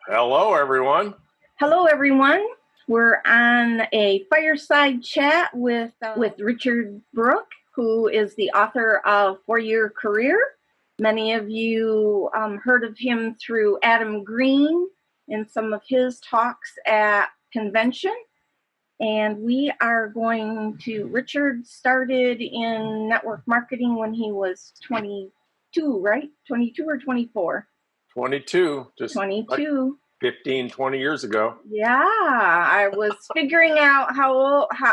Hello, everyone. Hello, everyone. We're on a fireside chat with Richard Brooke, who is the author of 4-Year Career. Many of you heard of him through Adam Green and some of his talks at convention. And Richard started in network marketing when he was 22, right? 22 or 24? 22, just 22. Like 15, 20 years ago. Yeah, I was figuring out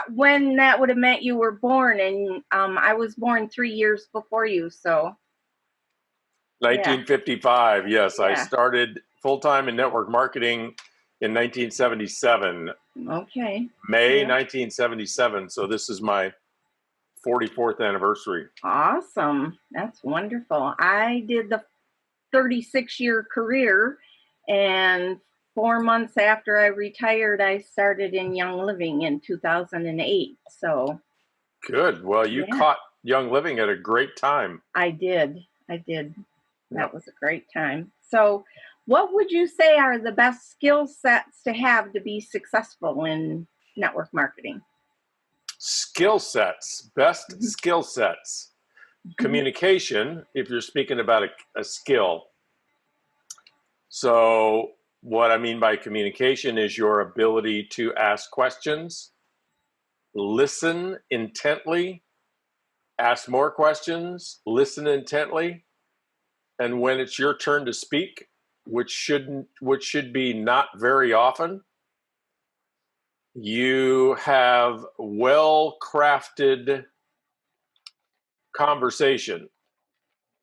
when that would have meant you were born, and I was born 3 years before you, so. 1955, yes. Yeah. I started full-time in network marketing in 1977. Okay. May 1977, so this is my 44th anniversary. Awesome. That's wonderful. I did the 36-year career, and 4 months after I retired, I started in Young Living in 2008. So good. Well, you caught Young Living at a great time. I did. That was a great time. So what would you say are the best skill sets to have to be successful in network marketing? Skill sets, best skill sets. Communication, if you're speaking about a skill. So what I mean by communication is your ability to ask questions, listen intently, ask more questions, listen intently, and when it's your turn to speak, which should be not very often, you have well-crafted conversation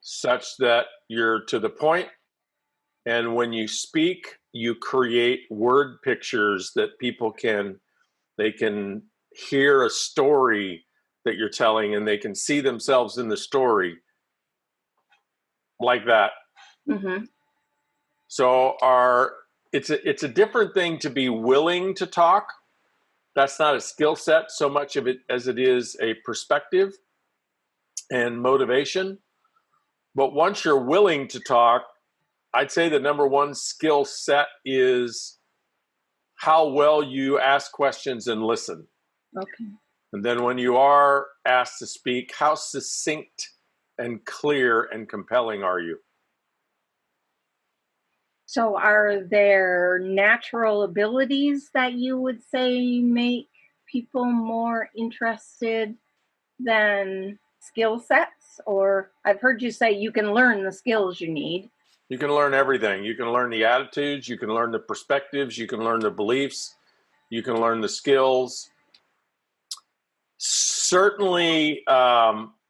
such that you're to the point, and when you speak, you create word pictures that people can hear a story that you're telling, and they can see themselves in the story like that. Mm-hmm. So it's a different thing to be willing to talk. That's not a skill set so much of it as it is a perspective and motivation. But once you're willing to talk, I'd say the number one skill set is how well you ask questions and listen. Okay. And then when you are asked to speak, how succinct and clear and compelling are you? So are there natural abilities that you would say make people more interested than skill sets? Or I've heard you say you can learn the skills you need. You can learn everything. You can learn the attitudes, you can learn the perspectives, you can learn the beliefs, you can learn the skills. Certainly,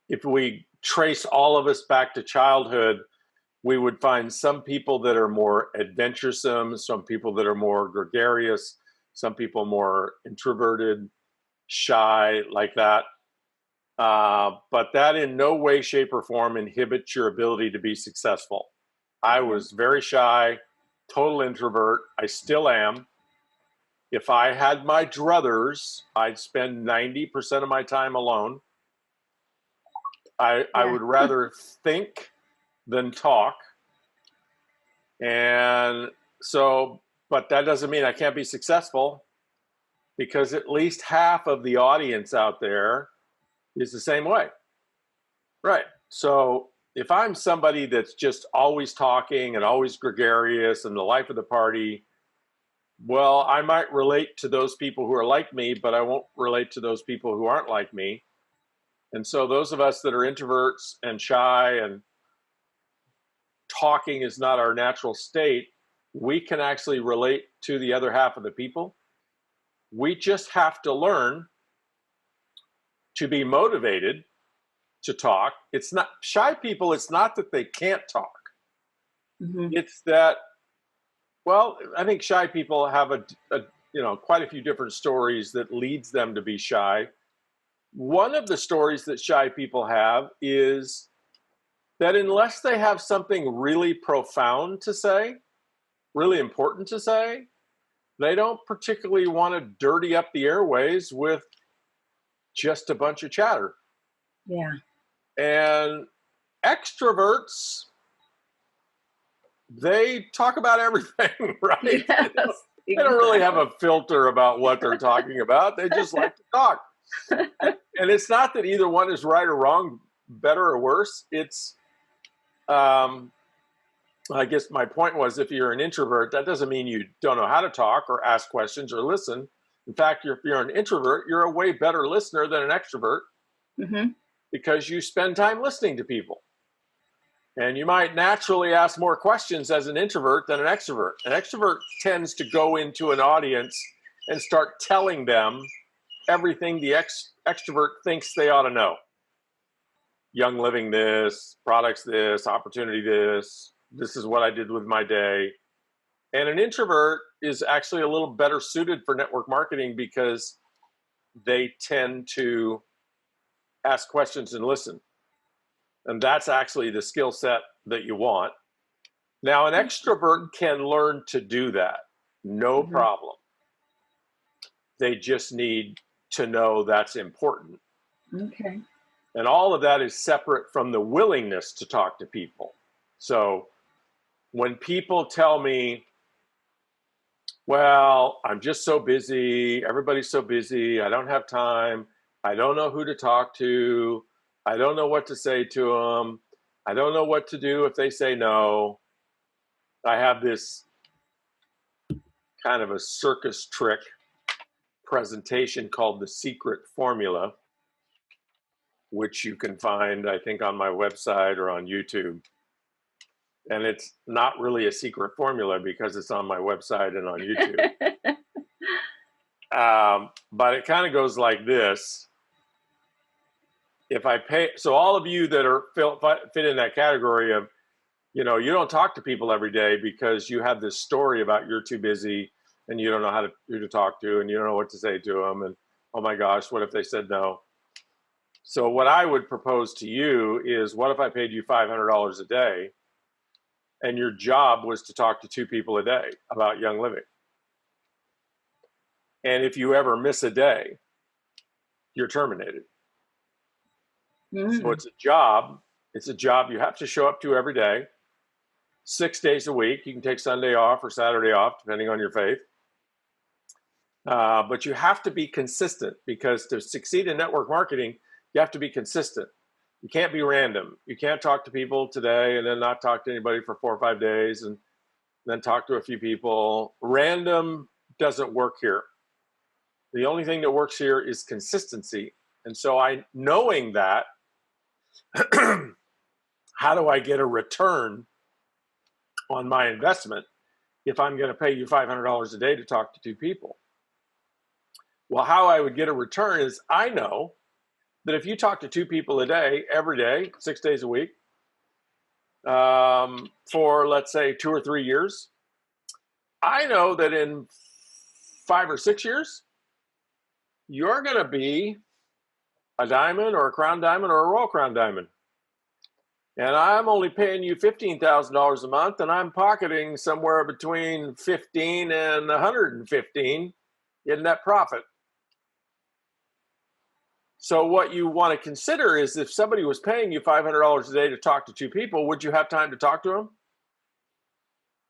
if we trace all of us back to childhood, we would find some people that are more adventuresome, some people that are more gregarious, some people more introverted, shy, like that. But that in no way, shape, or form inhibits your ability to be successful. I was very shy, total introvert. I still am. If I had my druthers, I'd spend 90% of my time alone. I would rather think than talk. And so, but that doesn't mean I can't be successful, because at least half of the audience out there is the same way. Right. So if I'm somebody that's just always talking and always gregarious and the life of the party, well, I might relate to those people who are like me, but I won't relate to those people who aren't like me. And so those of us that are introverts and shy and talking is not our natural state, we can actually relate to the other half of the people. We just have to learn to be motivated to talk. It's not shy people. It's not that they can't talk. Mm-hmm. It's that, well, I think shy people have quite a few different stories that leads them to be shy. One of the stories that shy people have is that unless they have something really profound to say, really important to say, they don't particularly want to dirty up the airways with just a bunch of chatter. Yeah. And extroverts they talk about everything, right? Yes, They don't really have exactly. a filter about what they're talking about. They just like to talk. And it's not that either one is right or wrong, better or worse. It's, I guess my point was, if you're an introvert, that doesn't mean you don't know how to talk or ask questions or listen. In fact, if you're an introvert, you're a way better listener than an extrovert Mm-hmm. because you spend time listening to people. And you might naturally ask more questions as an introvert than an extrovert. An extrovert tends to go into an audience and start telling them everything the extrovert thinks they ought to know. Young living this, products this, opportunity this is what I did with my day. And an introvert is actually a little better suited for network marketing because they tend to ask questions and listen. And that's actually the skill set that you want. Now, an extrovert can learn to do that, no Mm-hmm. problem. They just need to know that's important. Okay. And all of that is separate from the willingness to talk to people. So when people tell me, well, I'm just so busy, everybody's so busy, I don't have time, I don't know who to talk to, I don't know what to say to them, I don't know what to do if they say no. I have this kind of a circus trick presentation called The Secret Formula, which you can find, I think, on my website or on YouTube. And it's not really a secret formula because it's on my website and on YouTube. But it kind of goes like this. If I pay, so all of you that are fit in that category of, you don't talk to people every day because you have this story about you're too busy and you don't know who to talk to and you don't know what to say to them. And oh my gosh, what if they said no? So what I would propose to you is, what if I paid you $500 a day and your job was to talk to 2 people a day about Young Living? And if you ever miss a day, you're terminated. Mm. So it's a job. It's a job you have to show up to every day, 6 days a week. You can take Sunday off or Saturday off, depending on your faith. But you have to be consistent, because to succeed in network marketing, you have to be consistent. You can't be random. You can't talk to people today and then not talk to anybody for 4 or 5 days and then talk to a few people. Random doesn't work here. The only thing that works here is consistency. And so knowing that, how do I get a return on my investment if I'm going to pay you $500 a day to talk to 2 people? Well, how I would get a return is, I know that if you talk to 2 people a day, every day, 6 days a week, for let's say 2 or 3 years, I know that in 5 or 6 years, you're going to be a diamond or a crown diamond or a royal crown diamond. And I'm only paying you $15,000 a month, and I'm pocketing somewhere between 15 and 115 in net profit. So what you want to consider is, if somebody was paying you $500 a day to talk to 2 people, would you have time to talk to them?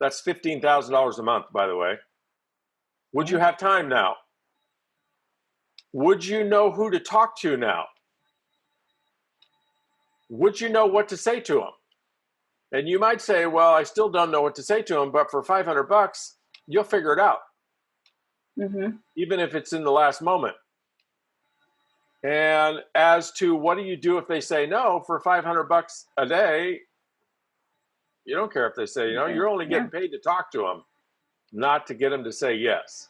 That's $15,000 a month, by the way. Would you have time now? Would you know who to talk to now? Would you know what to say to them? And you might say, well, I still don't know what to say to them, but for $500, you'll figure it out. Mm-hmm. Even if it's in the last moment. And as to what do you do if they say no, for $500 a day, you don't care if they say, you're only getting paid to talk to them, not to get them to say yes.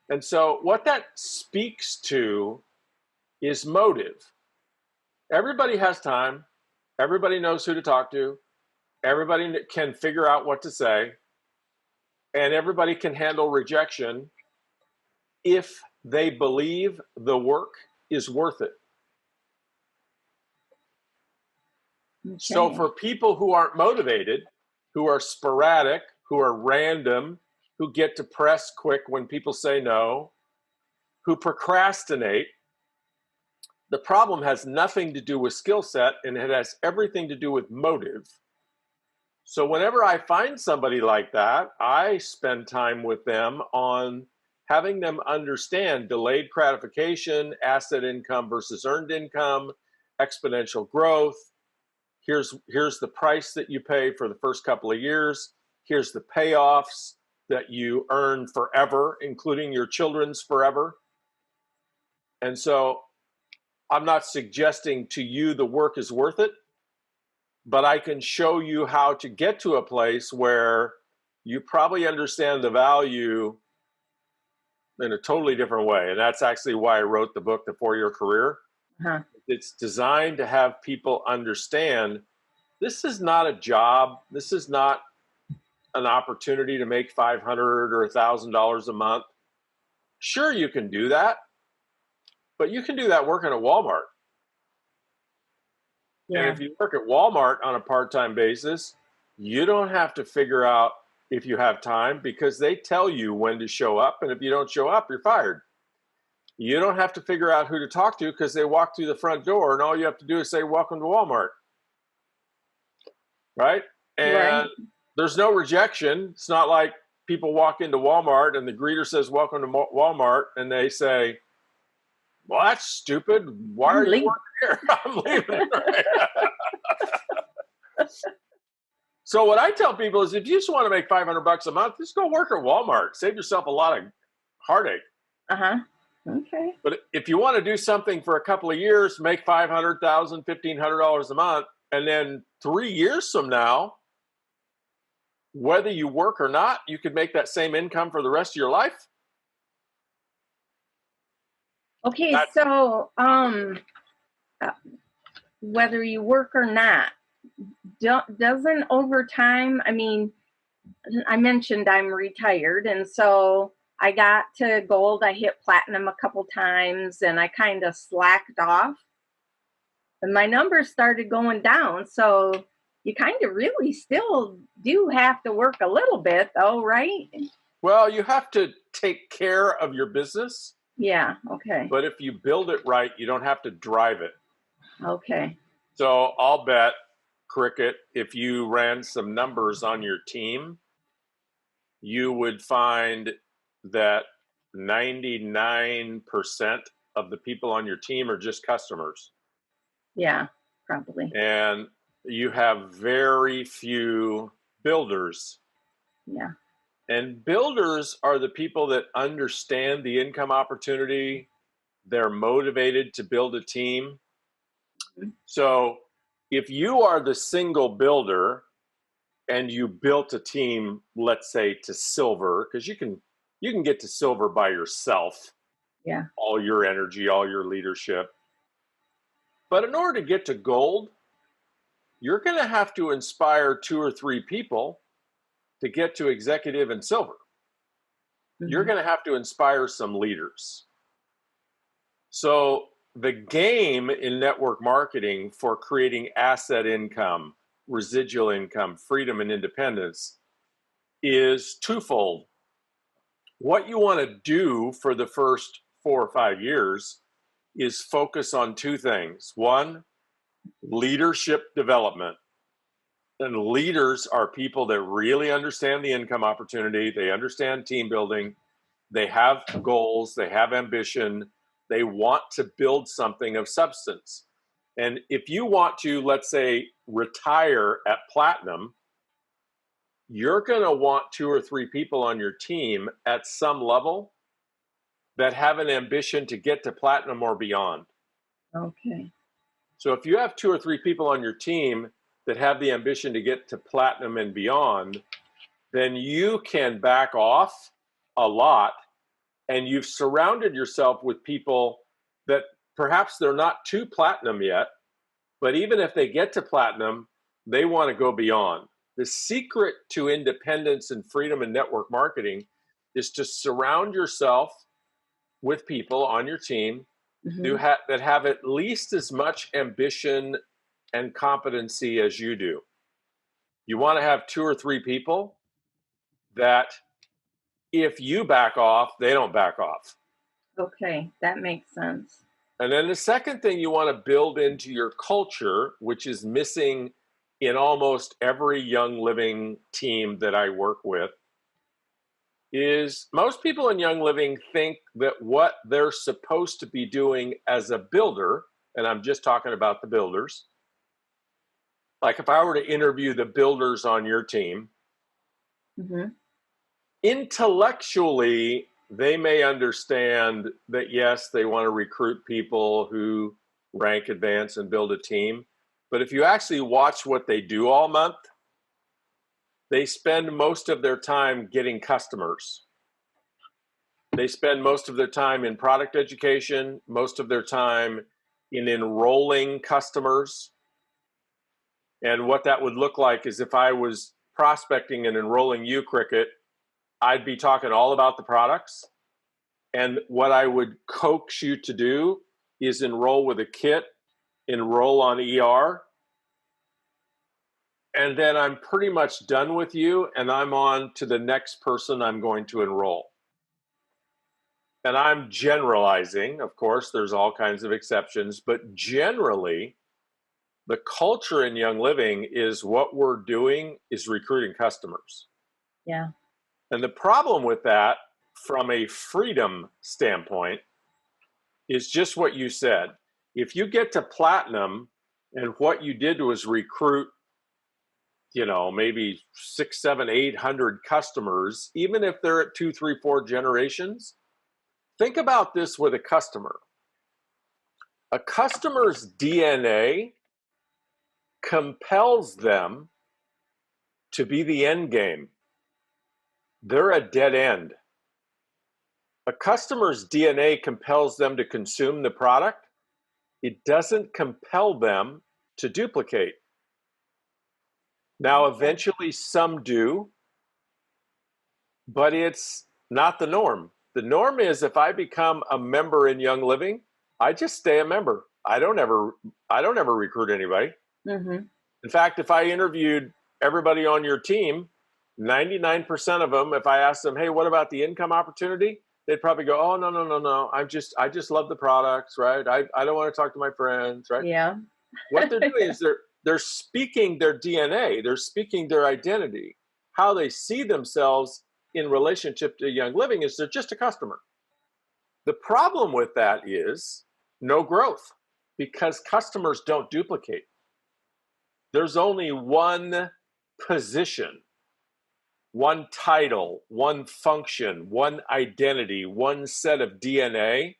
And so what that speaks to is motive. Everybody has time. Everybody knows who to talk to. Everybody can figure out what to say. And everybody can handle rejection if they believe the work is worth it. Okay. So for people who aren't motivated, who are sporadic, who are random, who get depressed quick when people say no, who procrastinate, the problem has nothing to do with skill set, and it has everything to do with motive. So whenever I find somebody like that, I spend time with them on having them understand delayed gratification, asset income versus earned income, exponential growth. Here's the price that you pay for the first couple of years. Here's the payoffs that you earn forever, including your children's forever. And so I'm not suggesting to you the work is worth it, but I can show you how to get to a place where you probably understand the value in a totally different way. And that's actually why I wrote the book, The 4-Year Career. Uh-huh. It's designed to have people understand this is not a job. This is not an opportunity to make $500 or $1,000 a month. Sure, you can do that, but you can do that working at Walmart. Yeah. And if you work at Walmart on a part-time basis, you don't have to figure out if you have time because they tell you when to show up. And if you don't show up, you're fired. You don't have to figure out who to talk to because they walk through the front door and all you have to do is say, welcome to Walmart. Right? And Right. there's no rejection. It's not like people walk into Walmart and the greeter says, welcome to Walmart. And they say, well, that's stupid. Why are you working here? I'm leaving. So what I tell people is if you just want to make $500 a month, just go work at Walmart. Save yourself a lot of heartache. Uh-huh. Okay. But if you want to do something for a couple of years, make $500, $1,000, $1,500 a month, and then 3 years from now, whether you work or not, you could make that same income for the rest of your life. Okay, so whether you work or not, doesn't over time, I mean, I mentioned I'm retired, and so I got to gold. I hit platinum a couple times, and I kind of slacked off. And my numbers started going down, so you kind of really still do have to work a little bit, though, right? Well, you have to take care of your business. Yeah, okay. But if you build it right, you don't have to drive it. Okay. So I'll bet, Cricket, if you ran some numbers on your team, you would find that 99% of the people on your team are just customers. Yeah, probably. And you have very few builders. Yeah. And builders are the people that understand the income opportunity. They're motivated to build a team. Mm-hmm. So if you are the single builder and you built a team, let's say to silver, because you can get to silver by yourself. Yeah. All your energy, all your leadership. But in order to get to gold, you're going to have to inspire 2 or 3 people to get to executive and silver. Mm-hmm. You're going to have to inspire some leaders. So the game in network marketing for creating asset income, residual income, freedom, and independence is twofold. What you want to do for the first 4 or 5 years is focus on 2 things. One, leadership development. And leaders are people that really understand the income opportunity. They understand team building. They have goals. They have ambition. They want to build something of substance. And if you want to, let's say, retire at platinum, you're going to want 2 or 3 people on your team at some level that have an ambition to get to platinum or beyond. Okay. So if you have 2 or 3 people on your team that have the ambition to get to platinum and beyond, then you can back off a lot, and you've surrounded yourself with people that perhaps they're not to platinum yet, but even if they get to platinum, they want to go beyond. The secret to independence and freedom in network marketing is to surround yourself with people on your team that have at least as much ambition and competency as you do. You want to have 2 or 3 people that if you back off, they don't back off. Okay, that makes sense. And then the second thing you want to build into your culture, which is missing in almost every Young Living team that I work with is most people in Young Living think that what they're supposed to be doing as a builder, and I'm just talking about the builders, like if I were to interview the builders on your team, intellectually, they may understand that, yes, they want to recruit people who rank, advance, and build a team. But if you actually watch what they do all month, they spend most of their time getting customers. They spend most of their time in product education, most of their time in enrolling customers. And what that would look like is if I was prospecting and enrolling you, Cricket, I'd be talking all about the products. And what I would coax you to do is enroll with a kit, enroll on ER, and then I'm pretty much done with you, and I'm on to the next person I'm going to enroll. And I'm generalizing, of course, there's all kinds of exceptions, but generally, the culture in Young Living is what we're doing is recruiting customers. Yeah. And the problem with that, from a freedom standpoint, is just what you said. If you get to platinum and what you did was recruit, maybe 600, 700, 800 customers, even if they're at 2, 3, 4 generations, think about this with a customer. A customer's DNA compels them to be the end game. They're a dead end. A customer's DNA compels them to consume the product. It doesn't compel them to duplicate. Now, eventually some do, but it's not the norm. The norm is if I become a member in Young Living, I just stay a member. I don't ever recruit anybody. In fact, if I interviewed everybody on your team, 99% of them, if I asked them, hey, what about the income opportunity? They'd probably go, oh, no. I just love the products, right? I don't want to talk to my friends, right? Yeah. What they're doing is they're speaking their DNA. They're speaking their identity. How they see themselves in relationship to Young Living is they're just a customer. The problem with that is no growth because customers don't duplicate. There's only one position, one title, one function, one identity, one set of DNA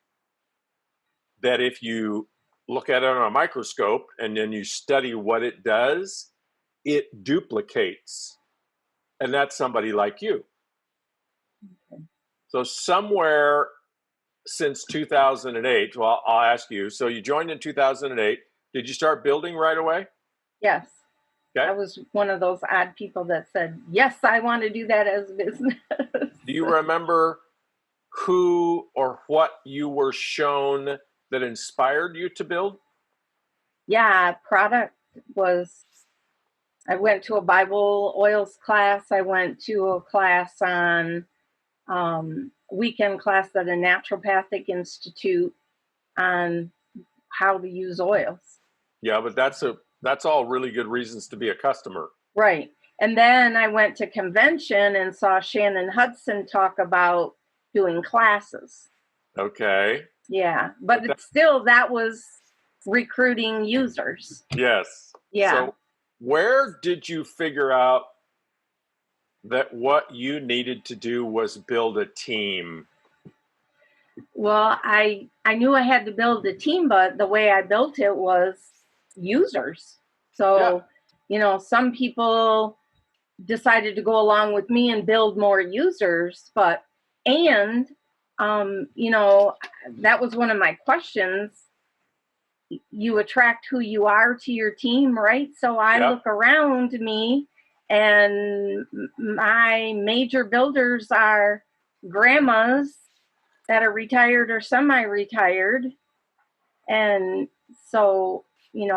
that if you look at it on a microscope and then you study what it does, it duplicates. And that's somebody like you. Okay. So somewhere since 2008, well, I'll ask you, so you joined in 2008. Did you start building right away? Yes. Okay. I was one of those odd people that said, yes, I want to do that as a business. Do you remember who or what you were shown that inspired you to build? Yeah, product was, I went to a Bible oils class. I went to a class on, weekend class at a naturopathic institute on how to use oils. Yeah, but that's all really good reasons to be a customer. Right. And then I went to convention and saw Shannon Hudson talk about doing classes. Okay. Yeah. But still, that was recruiting users. Yes. Yeah. So where did you figure out that what you needed to do was build a team? Well, I knew I had to build a team, but the way I built it was users. So, some people decided to go along with me and build more users, that was one of my questions. You attract who you are to your team, right? So I look around me and my major builders are grandmas that are retired or semi-retired. And so,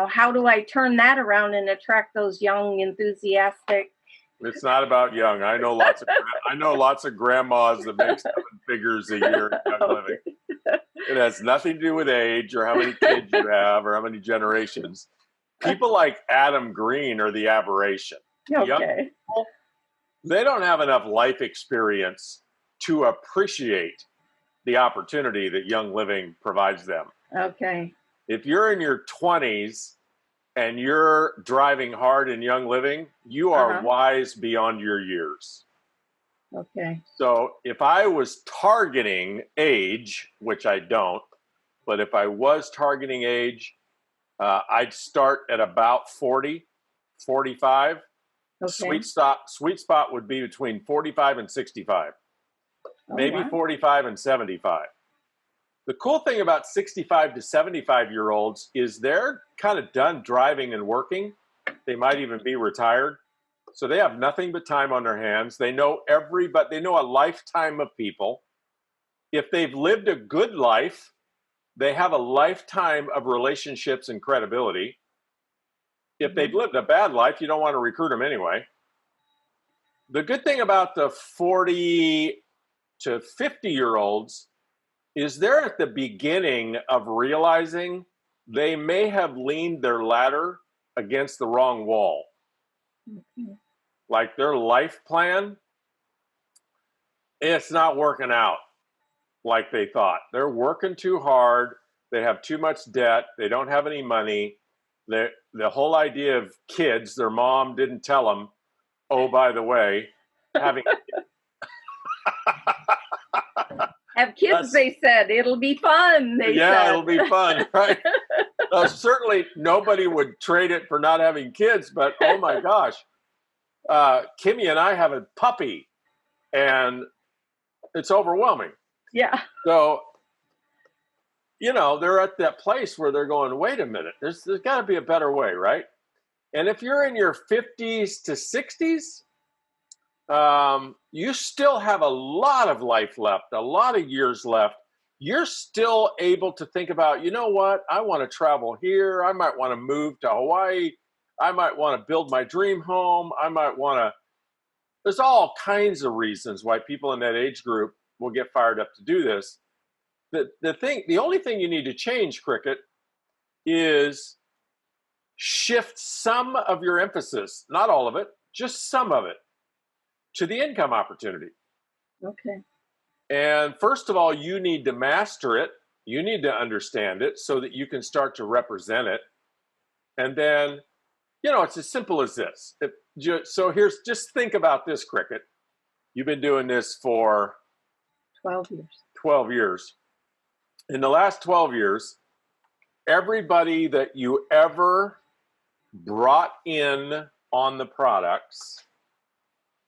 how do I turn that around and attract those young, enthusiastic? It's not about young. I know lots of grandmas that make 7 figures a year in Young Living. It has nothing to do with age or how many kids you have or how many generations. People like Adam Green are the aberration. Young Okay. people, they don't have enough life experience to appreciate the opportunity that Young Living provides them. Okay. If you're in your 20s and you're driving hard in Young Living, you are wise beyond your years. Okay. So if I was targeting age, which I don't, but if I was targeting age, I'd start at about 40, 45. Okay. Sweet spot would be between 45 and 65, maybe 45 and 75. The cool thing about 65 to 75-year-olds is they're kind of done driving and working. They might even be retired. So they have nothing but time on their hands. They know they know a lifetime of people. If they've lived a good life, they have a lifetime of relationships and credibility. If they've lived a bad life, you don't want to recruit them anyway. The good thing about the 40 to 50-year-olds is they're at the beginning of realizing they may have leaned their ladder against the wrong wall. Like their life plan, it's not working out like they thought. They're working too hard. They have too much debt. They don't have any money. The whole idea of kids, their mom didn't tell them, oh, by the way, having have kids, they said. It'll be fun, they said. It'll be fun, right? Certainly nobody would trade it for not having kids, but oh my gosh. Kimmy and I have a puppy, and it's overwhelming. Yeah. So, they're at that place where they're going, wait a minute, there's got to be a better way, right? And if you're in your 50s to 60s, you still have a lot of life left, a lot of years left. You're still able to think about, you know what, I want to travel here. I might want to move to Hawaii. I might want to build my dream home. There's all kinds of reasons why people in that age group will get fired up to do this. The only thing you need to change, Cricket, is shift some of your emphasis, not all of it, just some of it, to the income opportunity. Okay. And first of all, you need to master it. You need to understand it so that you can start to represent it. And then, it's as simple as this. Just think about this, Cricket. You've been doing this for 12 years. 12 years. In the last 12 years, everybody that you ever brought in on the products,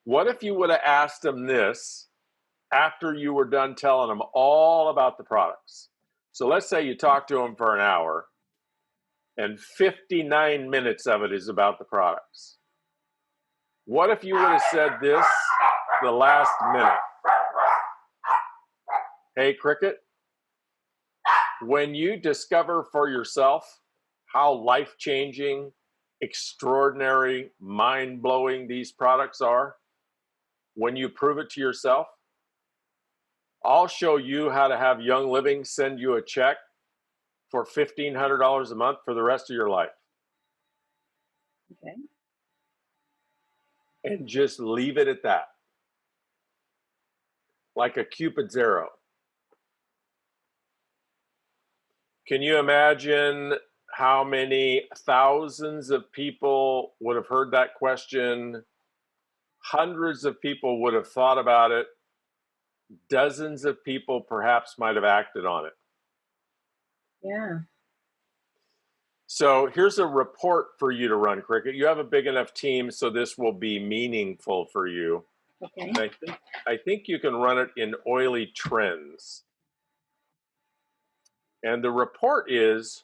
what if you would have asked them this after you were done telling them all about the products? So let's say you talk to them for an hour and 59 minutes of it is about the products. What if you would have said this the last minute? Hey, Cricket, when you discover for yourself how life-changing, extraordinary, mind-blowing these products are, when you prove it to yourself, I'll show you how to have Young Living send you a check for $1,500 a month for the rest of your life. Okay. And just leave it at that. Like a Cupid's arrow. Can you imagine how many thousands of people would have heard that question? Hundreds of people would have thought about it. Dozens of people perhaps might have acted on it. Yeah. So here's a report for you to run, Cricket. You have a big enough team, so this will be meaningful for you. Okay. I think you can run it in oily trends. And the report is,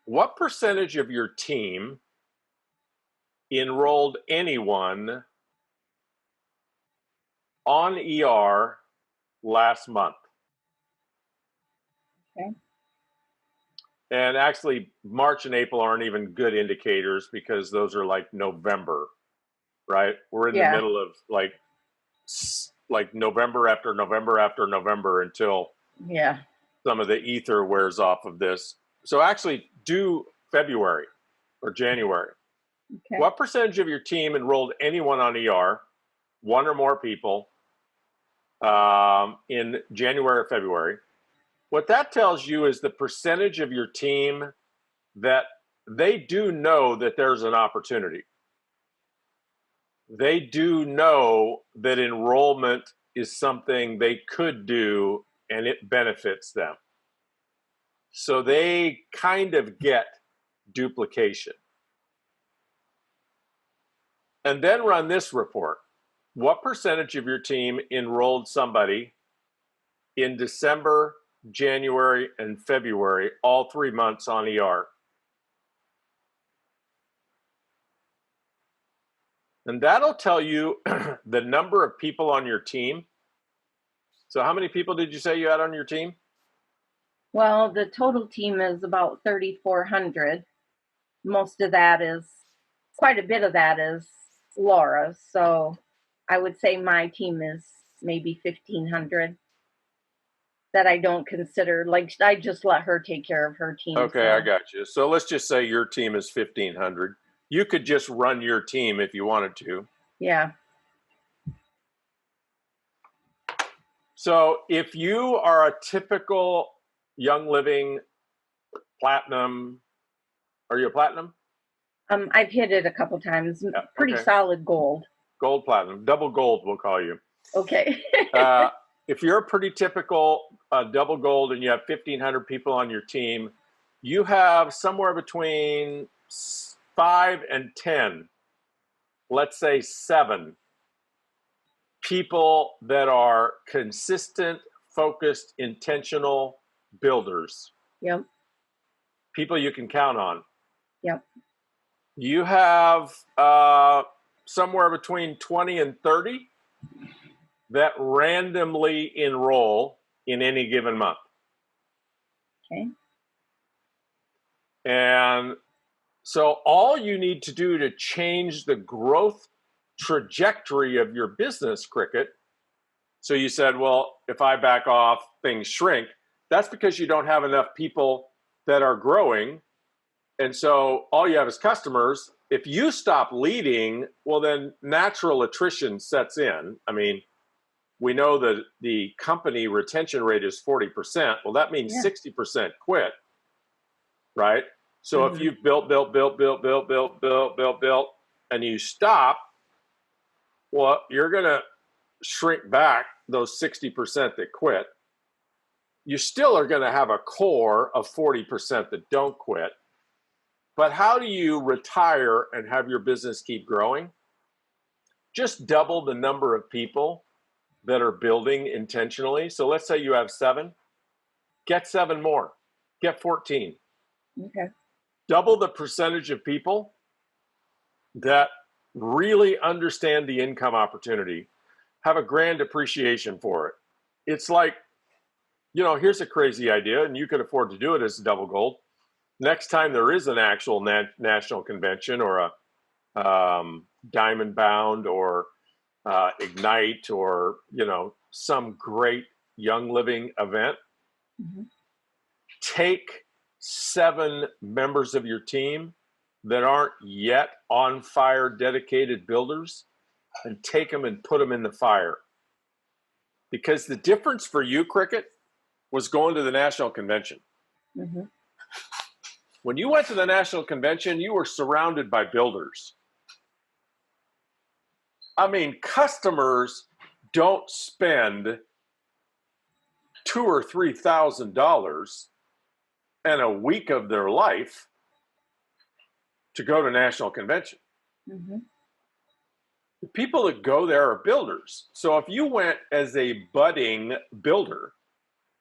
what percentage of your team enrolled anyone on ER last month? Okay. And actually, March and April aren't even good indicators because those are like November, right? We're in the middle of like November after November after November until some of the ether wears off of this. So actually do February or January. Okay. What percentage of your team enrolled anyone on ER, one or more people, in January or February? What that tells you is the percentage of your team that they do know that there's an opportunity. They do know that enrollment is something they could do and it benefits them. So they kind of get duplication. And then run this report. What percentage of your team enrolled somebody in December, January, and February, all 3 months on ER? And that'll tell you the number of people on your team. So how many people did you say you had on your team? Well, the total team is about 3,400. Most of that is, quite a bit of that is Laura's. So I would say my team is maybe 1,500 that I don't consider, like, I just let her take care of her team. Okay, so. I got you. So let's just say your team is 1,500. You could just run your team if you wanted to. Yeah. So if you are a typical Young Living Platinum, are you a Platinum? I've hit it a couple times. Yeah, Pretty okay. solid gold. Gold Platinum, double gold, we'll call you. Okay. If you're a pretty typical double gold and you have 1,500 people on your team, you have somewhere between 5 and 10, let's say 7 people that are consistent, focused, intentional builders. Yep. People you can count on. Yep. You have somewhere between 20 and 30 that randomly enroll in any given month. Okay. And so all you need to do to change the growth trajectory of your business, Cricket. So you said, well, if I back off, things shrink. That's because you don't have enough people that are growing. And so all you have is customers. If you stop leading, well, then natural attrition sets in. I mean, we know that the company retention rate is 40%. Well, that means 60% quit, right? So if you've built, and you stop, well, you're going to shrink back those 60% that quit. You still are going to have a core of 40% that don't quit. But how do you retire and have your business keep growing? Just double the number of people that are building intentionally. So let's say you have 7, get 7 more, get 14. Okay. Double the percentage of people that really understand the income opportunity, have a grand appreciation for it. It's like, here's a crazy idea, and you could afford to do it as a double gold. Next time there is an actual national convention or a Diamond Bound or Ignite or, some great Young Living event, take 7 members of your team that aren't yet on fire dedicated builders and take them and put them in the fire. Because the difference for you, Cricket, was going to the national convention. When you went to the national convention, you were surrounded by builders. I mean, customers don't spend $2,000 or $3,000 and a week of their life to go to national convention. The people that go there are builders. So if you went as a budding builder,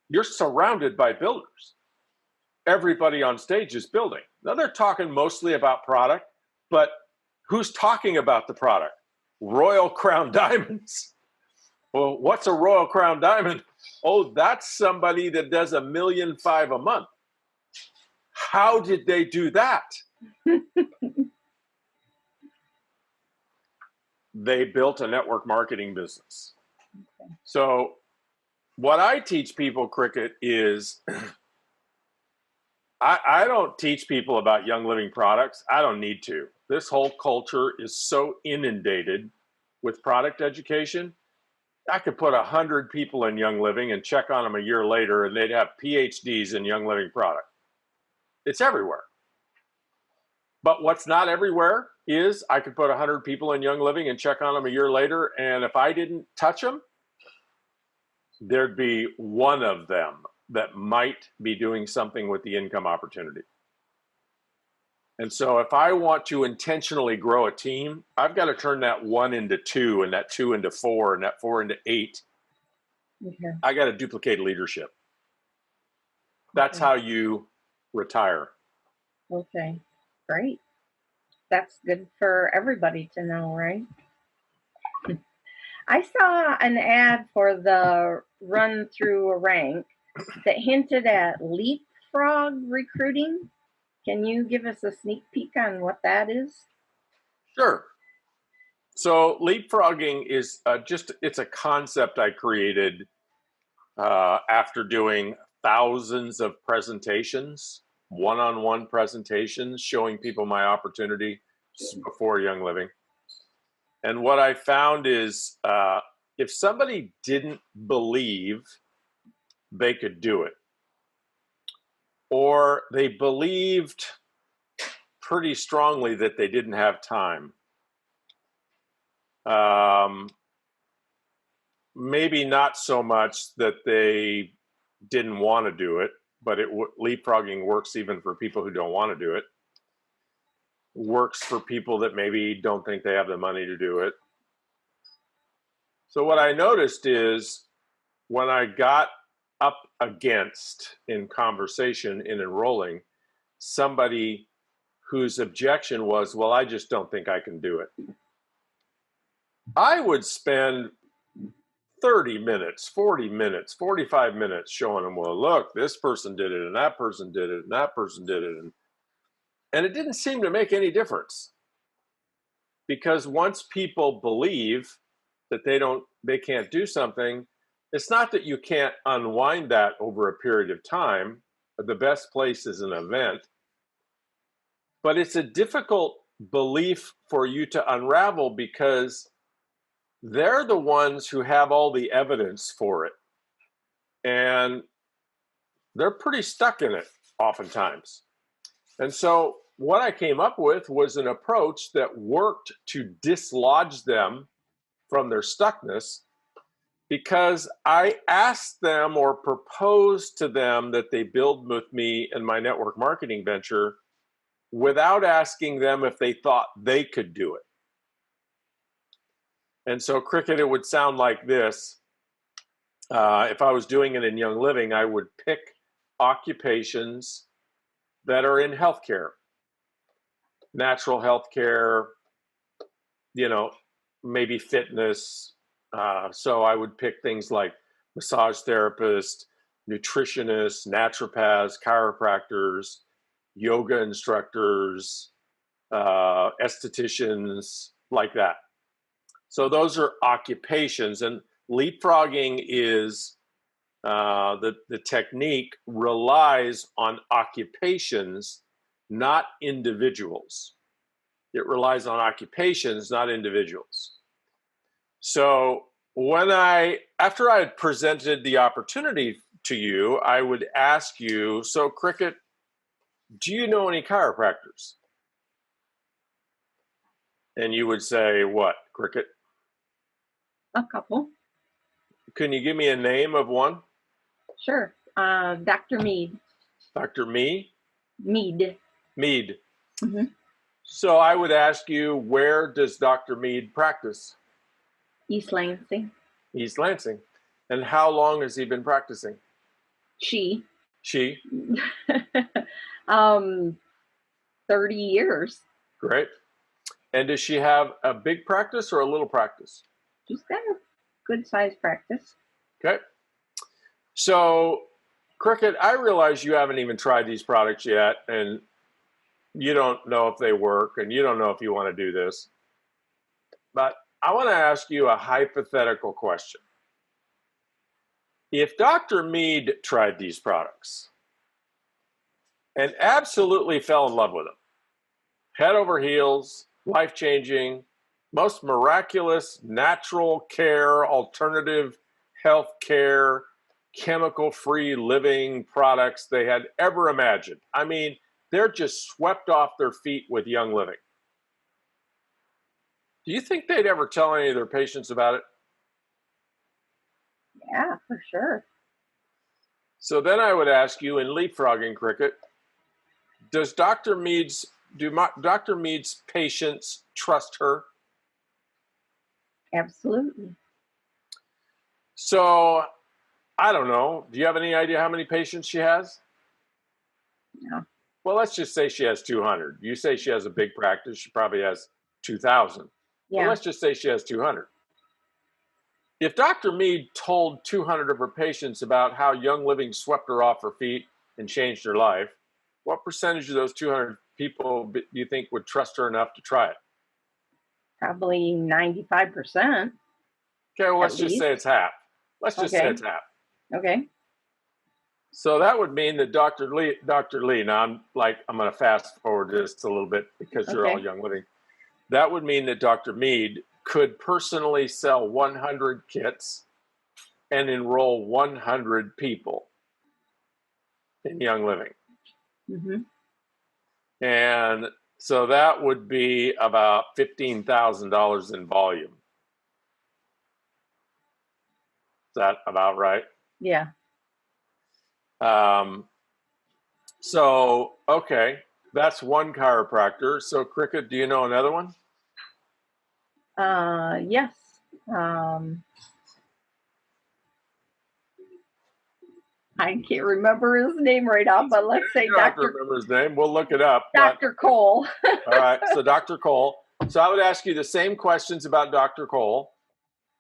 you're surrounded by builders. Everybody on stage is building. Now they're talking mostly about product, but who's talking about the product? Royal Crown Diamonds. Well, what's a Royal Crown Diamond? Oh, that's somebody that does $1.5 million a month. How did they do that? They built a network marketing business. So what I teach people, Cricket, is I don't teach people about Young Living products. I don't need to. This whole culture is so inundated with product education. I could put 100 people in Young Living and check on them a year later, and they'd have PhDs in Young Living product. It's everywhere. But what's not everywhere is I could put 100 people in Young Living and check on them a year later, and if I didn't touch them, there'd be one of them that might be doing something with the income opportunity. And so if I want to intentionally grow a team, I've got to turn that 1 into 2 and that 2 into 4 and that 4 into 8. Okay. I got to duplicate leadership. That's how you retire. Okay, great. That's good for everybody to know, right? I saw an ad for the run through a rank that hinted at leapfrog recruiting. Can you give us a sneak peek on what that is? Sure. So leapfrogging is it's a concept I created after doing thousands of presentations, one-on-one presentations, showing people my opportunity before Young Living. And what I found is if somebody didn't believe they could do it, or they believed pretty strongly that they didn't have time, maybe not so much that they didn't want to do it, but leapfrogging works even for people who don't want to do it. Works for people that maybe don't think they have the money to do it. So what I noticed is when I got up against in conversation in enrolling somebody whose objection was, well, I just don't think I can do it, I would spend 30 minutes, 40 minutes, 45 minutes showing them, well, look, this person did it and that person did it and that person did it. And it didn't seem to make any difference, because once people believe that they can't do something, it's not that you can't unwind that over a period of time. The best place is an event, but it's a difficult belief for you to unravel because they're the ones who have all the evidence for it. And they're pretty stuck in it oftentimes. And so what I came up with was an approach that worked to dislodge them from their stuckness, because I asked them or proposed to them that they build with me in my network marketing venture without asking them if they thought they could do it. And so, Cricket, it would sound like this. If I was doing it in Young Living, I would pick occupations that are in healthcare, natural healthcare, maybe fitness. So I would pick things like massage therapists, nutritionists, naturopaths, chiropractors, yoga instructors, estheticians, like that. So those are occupations, and leapfrogging is the technique relies on occupations, not individuals. It relies on occupations, not individuals. So after I had presented the opportunity to you, I would ask you, so Cricket, do you know any chiropractors? And you would say, what, Cricket? A couple. Can you give me a name of one? Sure. Dr. Mead. Dr. Mead? Mead. Mead. Mm-hmm. So I would ask you, where does Dr. Mead practice? East Lansing. East Lansing. And how long has he been practicing? She. 30 years. Great. And does she have a big practice or a little practice? She's got a good size practice. Okay. So, Cricket, I realize you haven't even tried these products yet, and you don't know if they work, and you don't know if you want to do this. But I want to ask you a hypothetical question. If Dr. Mead tried these products, and absolutely fell in love with them. Head over heels, life-changing, most miraculous natural care, alternative health care, chemical-free living products they had ever imagined. I mean, they're just swept off their feet with Young Living. Do you think they'd ever tell any of their patients about it? Yeah, for sure. So then I would ask you, in leapfrogging cricket, do Dr. Mead's patients trust her? Absolutely. So I don't know. Do you have any idea how many patients she has? No. Well, let's just say she has 200. You say she has a big practice. She probably has 2,000. Yeah. But let's just say she has 200. If Dr. Mead told 200 of her patients about how Young Living swept her off her feet and changed her life, what percentage of those 200 people do you think would trust her enough to try it? Probably 95%. Okay, well, let's just say it's half. Let's just say it's half. Okay. So that would mean that Dr. Lee, now I'm going to fast forward just a little bit because you're all Young Living. That would mean that Dr. Mead could personally sell 100 kits and enroll 100 people in Young Living. Mm-hmm. And so that would be about $15,000 in volume. Is that about right? Yeah. So, okay, that's one chiropractor. So, Cricket, do you know another one? Yes. I can't remember his name right now, but let's say Dr. Remember his name. We'll look it up. Dr. Cole. All right, so Dr. Cole. So I would ask you the same questions about Dr. Cole,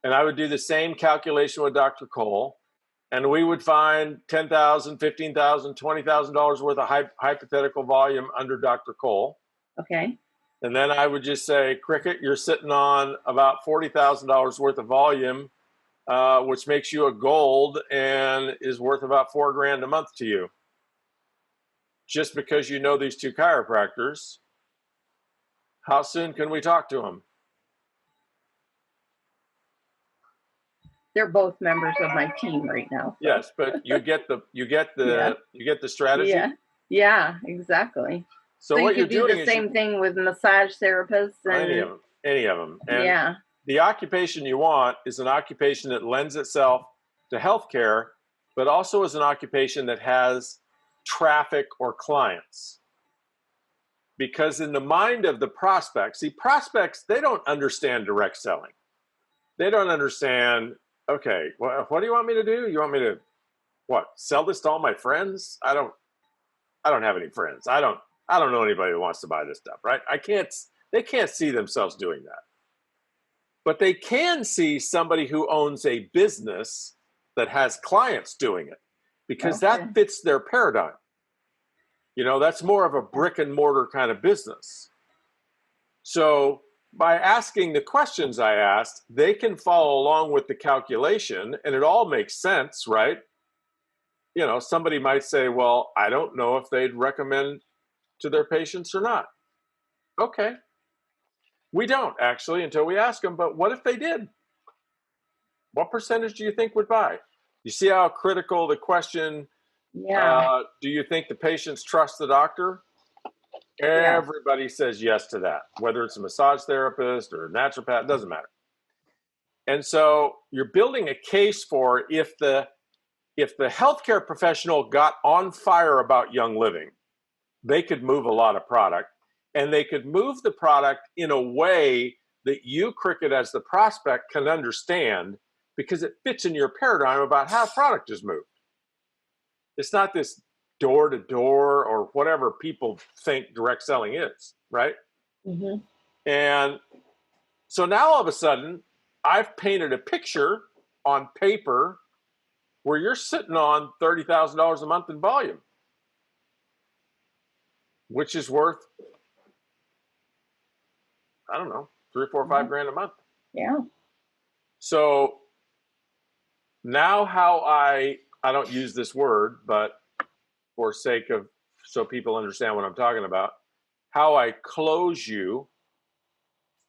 and I would do the same calculation with Dr. Cole, and we would find $10,000, $15,000, $20,000 worth of hypothetical volume under Dr. Cole. Okay. And then I would just say, Cricket, you're sitting on about $40,000 worth of volume, which makes you a gold and is worth about $4,000 a month to you. Just because you know these two chiropractors, how soon can we talk to them? They're both members of my team right now. So. Yes, but you get the strategy. Yeah. Yeah, exactly. So what you could do the same thing with massage therapists and any of them. And the occupation you want is an occupation that lends itself to healthcare, but also is an occupation that has traffic or clients. Because in the mind of the prospects, they don't understand direct selling. They don't understand, okay, what do you want me to do? You want me to, sell this to all my friends? I don't have any friends. I don't know anybody who wants to buy this stuff, right? They can't see themselves doing that. But they can see somebody who owns a business that has clients doing it, because that fits their paradigm. You know, that's more of a brick and mortar kind of business. So by asking the questions I asked, they can follow along with the calculation, and it all makes sense, right? You know, somebody might say, well, I don't know if they'd recommend to their patients or not. Okay. We don't actually until we ask them, but what if they did? What percentage do you think would buy? You see how critical the question, do you think the patients trust the doctor? Everybody says yes to that, whether it's a massage therapist or a naturopath, it doesn't matter. And so you're building a case for if the healthcare professional got on fire about Young Living, they could move a lot of product, and they could move the product in a way that you, Cricket, as the prospect, can understand, because it fits in your paradigm about how product is moved. It's not this door to door or whatever people think direct selling is, right? Mm-hmm. And so now all of a sudden, I've painted a picture on paper where you're sitting on $30,000 a month in volume, which is worth, I don't know, $3 or $4 or $5 grand a month. Yeah. So now how I don't use this word, but for sake of so people understand what I'm talking about. How I close you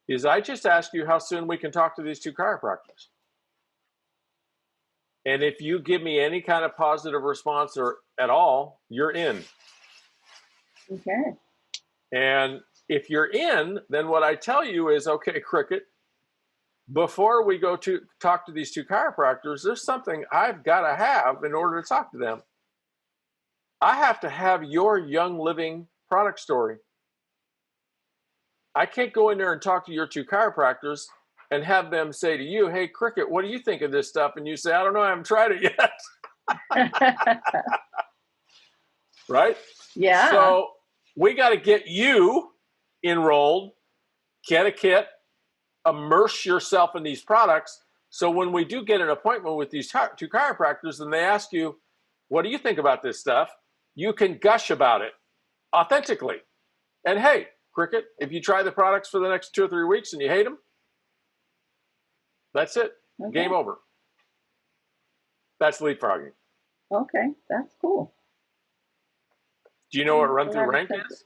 is I just ask you how soon we can talk to these two chiropractors. And if you give me any kind of positive response or at all, you're in. Okay. And if you're in, then what I tell you is, okay, Cricket, before we go to talk to these two chiropractors, there's something I've got to have in order to talk to them. I have to have your Young Living product story. I can't go in there and talk to your two chiropractors and have them say to you, hey, Cricket, what do you think of this stuff? And you say, I don't know, I haven't tried it yet. Right? Yeah. So we got to get you enrolled, get a kit, immerse yourself in these products. So when we do get an appointment with these two chiropractors and they ask you, what do you think about this stuff? You can gush about it authentically. And hey, Cricket, if you try the products for the next 2 or 3 weeks and you hate them, that's it. Okay. Game over. That's leapfrogging. Okay, that's cool. Do you know what run through rank is?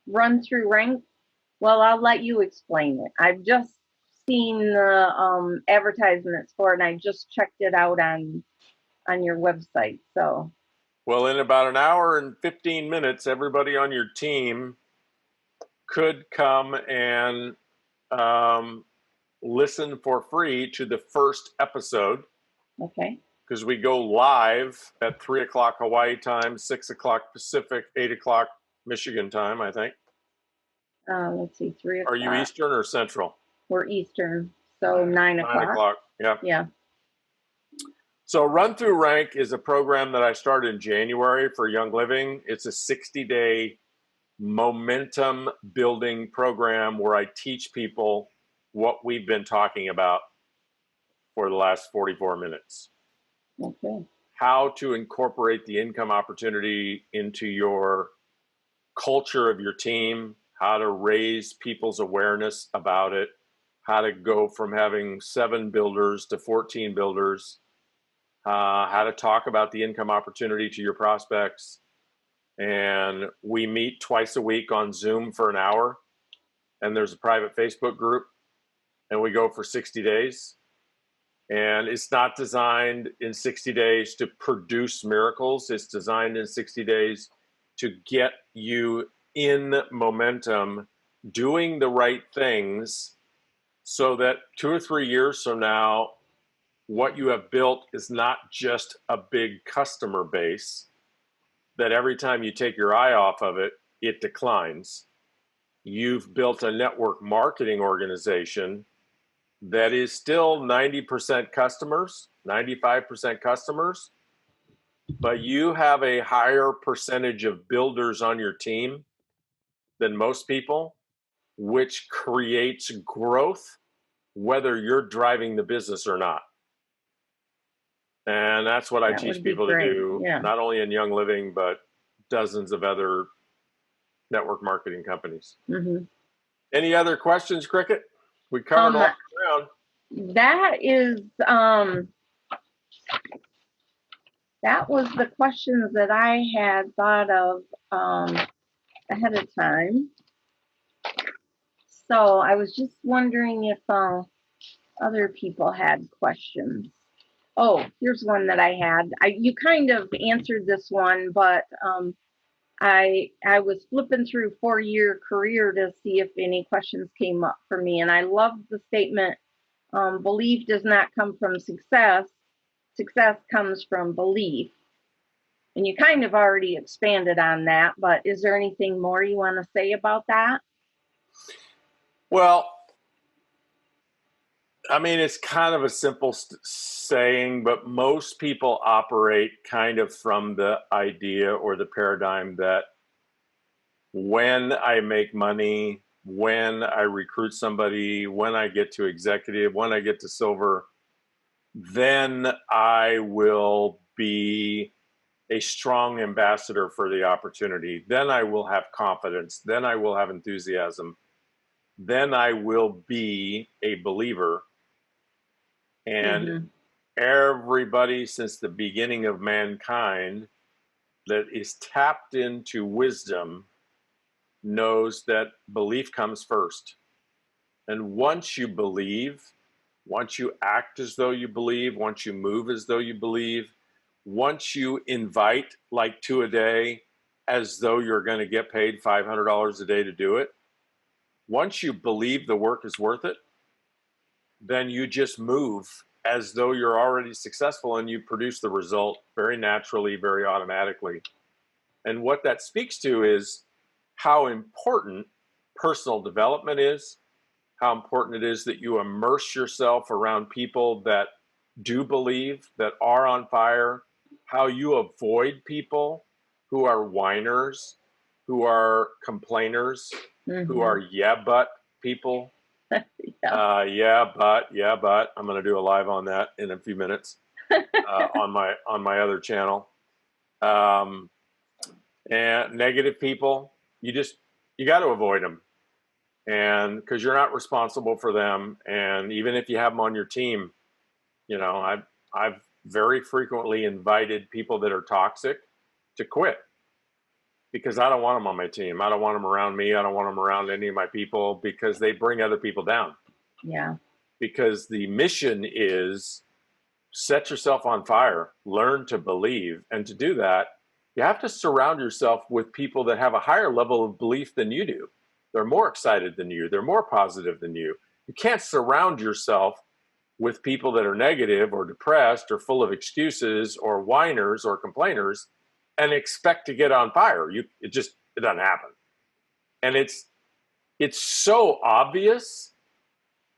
Run through rank. Well, I'll let you explain it. I've just seen the advertisements for it, and I just checked it out on your website. So. Well, in about an hour and 15 minutes, everybody on your team could come and listen for free to the first episode. Okay. Because we go live at 3 o'clock Hawaii time, 6 o'clock Pacific, 8 o'clock Michigan time, I think. Let's see, 3 o'clock. Are you Eastern or Central? We're Eastern, so 9 o'clock. 9 o'clock, yeah. Yeah. So Run Through Rank is a program that I started in January for Young Living. It's a 60-day momentum building program where I teach people what we've been talking about for the last 44 minutes. Okay. How to incorporate the income opportunity into your culture of your team, how to raise people's awareness about it, how to go from having 7 builders to 14 builders, how to talk about the income opportunity to your prospects. And we meet twice a week on Zoom for an hour. And there's a private Facebook group. And we go for 60 days. And it's not designed in 60 days to produce miracles. It's designed in 60 days to get you in momentum, doing the right things so that 2 or 3 years from now, what you have built is not just a big customer base that every time you take your eye off of it, it declines. You've built a network marketing organization that is still 90% customers, 95% customers, but you have a higher percentage of builders on your team than most people, which creates growth, whether you're driving the business or not. And that's what I teach people to do, not only in Young Living, but dozens of other network marketing companies. Mm-hmm. Any other questions, Cricket? We covered all the ground. That is, that was the questions that I had thought of ahead of time. So I was just wondering if other people had questions. Oh, here's one that I had. You kind of answered this one, but I was flipping through 4-year career to see if any questions came up for me, and I loved the statement, belief does not come from success. Success comes from belief. And you kind of already expanded on that, but is there anything more you want to say about that? Well, I mean, it's kind of a simple saying, but most people operate kind of from the idea or the paradigm that when I make money, when I recruit somebody, when I get to executive, when I get to silver, then I will be a strong ambassador for the opportunity. Then I will have confidence. Then I will have enthusiasm. Then I will be a believer. And everybody since the beginning of mankind that is tapped into wisdom knows that belief comes first. And once you believe, once you act as though you believe, once you move as though you believe, once you invite like 2 a day as though you're going to get paid $500 a day to do it, once you believe the work is worth it, then you just move as though you're already successful and you produce the result very naturally, very automatically. And what that speaks to is how important personal development is, how important it is that you immerse yourself around people that do believe, that are on fire, how you avoid people who are whiners, who are complainers, who are yeah, but people. Yeah, but I'm going to do a live on that in a few minutes on my other channel. And negative people, you got to avoid them, and because you're not responsible for them. And even if you have them on your team, I've very frequently invited people that are toxic to quit, because I don't want them on my team. I don't want them around me. I don't want them around any of my people, because they bring other people down. Yeah. Because the mission is set yourself on fire, learn to believe. And to do that, you have to surround yourself with people that have a higher level of belief than you do. They're more excited than you. They're more positive than you. You can't surround yourself with people that are negative or depressed or full of excuses or whiners or complainers and expect to get on fire. It doesn't happen. And it's so obvious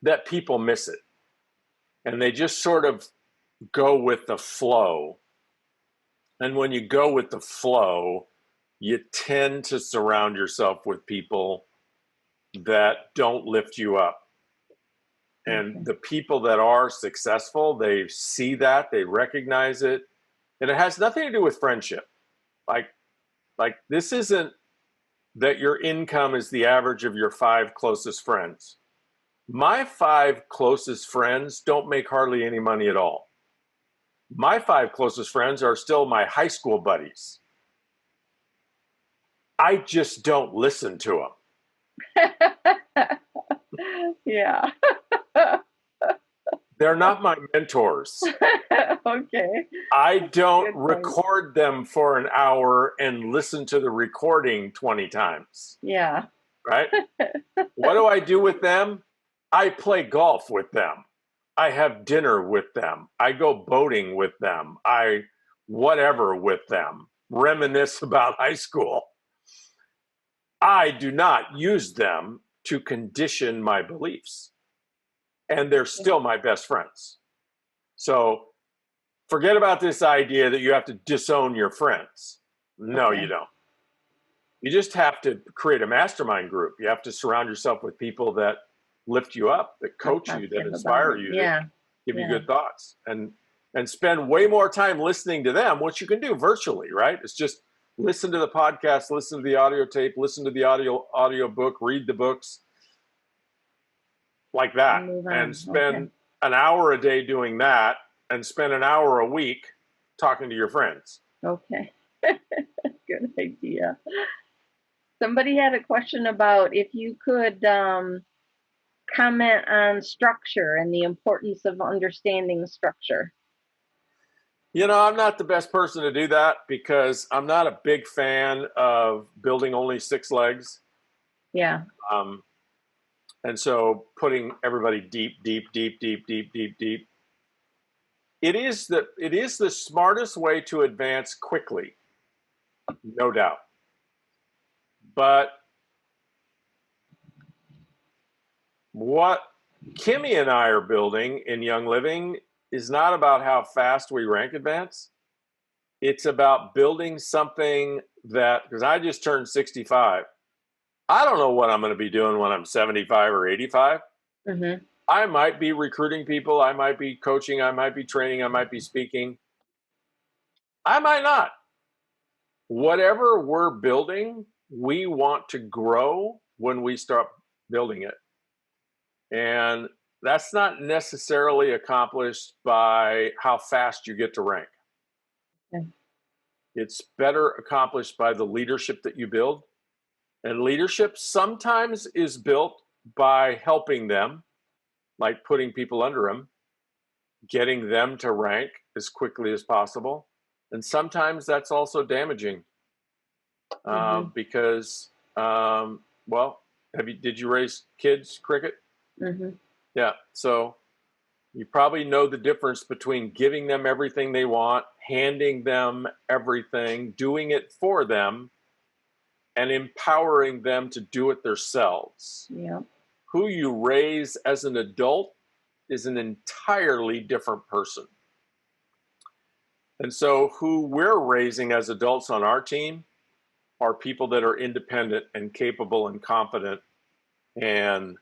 that people miss it. And they just sort of go with the flow. And when you go with the flow, you tend to surround yourself with people that don't lift you up. And the people that are successful, they see that, they recognize it. And it has nothing to do with friendship. Like this isn't that your income is the average of your 5 closest friends. My 5 closest friends don't make hardly any money at all. My 5 closest friends are still my high school buddies. I just don't listen to them. Yeah. They're not my mentors. Okay. I don't record them for an hour and listen to the recording 20 times. Yeah. Right? What do I do with them? I play golf with them. I have dinner with them. I go boating with them. I whatever with them. Reminisce about high school. I do not use them to condition my beliefs. And they're still my best friends. So forget about this idea that you have to disown your friends. No, you don't. You just have to create a mastermind group. You have to surround yourself with people that lift you up, that coach you, that inspire you, that give you good thoughts, and spend way more time listening to them, which you can do virtually, right? It's just listen to the podcast, listen to the audio tape, listen to the audio book, read the books, like that, and spend an hour a day doing that, and spend an hour a week talking to your friends. Okay. Good idea. Somebody had a question about if you could comment on structure and the importance of understanding structure. I'm not the best person to do that, because I'm not a big fan of building only 6 legs. Yeah. And so putting everybody deep. It is the smartest way to advance quickly, no doubt. But what Kimmy and I are building in Young Living is not about how fast we rank advance. It's about building something that, because I just turned 65. I don't know what I'm going to be doing when I'm 75 or 85. Mm-hmm. I might be recruiting people. I might be coaching. I might be training. I might be speaking. I might not. Whatever we're building, we want to grow when we start building it. And that's not necessarily accomplished by how fast you get to rank. Okay. It's better accomplished by the leadership that you build. And leadership sometimes is built by helping them, like putting people under them, getting them to rank as quickly as possible. And sometimes that's also damaging because, well, did you raise kids, Cricket? Yeah. So you probably know the difference between giving them everything they want, handing them everything, doing it for them, and empowering them to do it themselves. Yeah. Who you raise as an adult is an entirely different person. And so who we're raising as adults on our team are people that are independent and capable and confident. And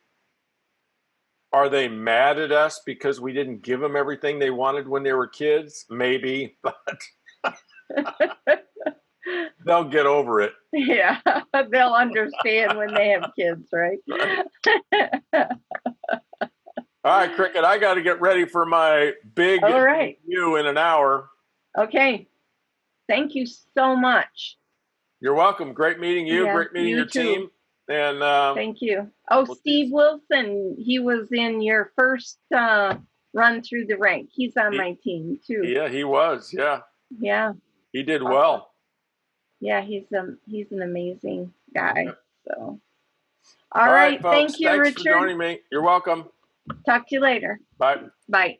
are they mad at us because we didn't give them everything they wanted when they were kids? Maybe, but they'll get over it. Yeah, they'll understand when they have kids, right? All right, Cricket, I got to get ready for my big review in an hour. Okay. Thank you so much. You're welcome. Great meeting you. Yeah, great meeting your team. And thank you. Oh, Steve Wilson, he was in your first run through the rank. He's on my team too. Yeah, he was. Yeah. Yeah. He did well. Yeah, he's an amazing guy. Yeah. So, all right, folks, thank you, thanks Richard. for joining me. You're welcome. Talk to you later. Bye. Bye.